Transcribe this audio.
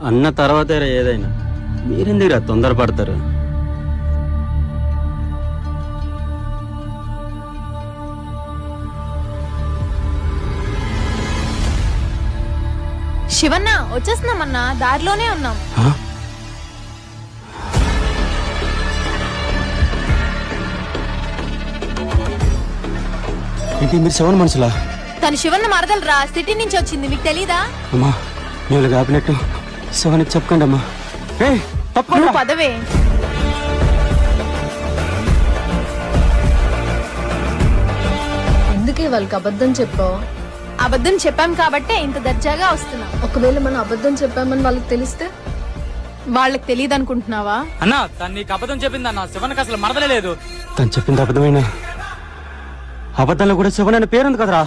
అన్న తర్వాతే ఏదైనా. మీరెందుకురా తొందరపడతారు? శివన్న వచ్చేస్తున్నామన్నా, దారిలోనే ఉన్నాం. ఏంటి మీరు శివన్ మనుషులా? తను శివన్న మరదలరా, సిటీ నుంచి వచ్చింది, మీకు తెలీదా? అమ్మా నేను కాపినట్టు శివానికి చెప్పకండి అమ్మా. నువ్వు పదవే. ఎందుకే వాళ్ళకి అబద్ధం చెప్పావు? అబద్ధం చెప్పాం కాబట్టే ఇంత దర్జాగా వస్తున్నాం. ఒకవేళ మనం అబద్ధం చెప్పామని వాళ్ళకి తెలిస్తే? వాళ్ళకి తెలియదు అనుకుంటున్నావా? అన్నా తను నీకు అబద్ధం చెప్పింది అన్న, శివనికి అసలు మరదలేదు. తను చెప్పింది అబద్ధమైన అబద్ధంలో కూడా శివన్ అనే పేరుంది కదరా.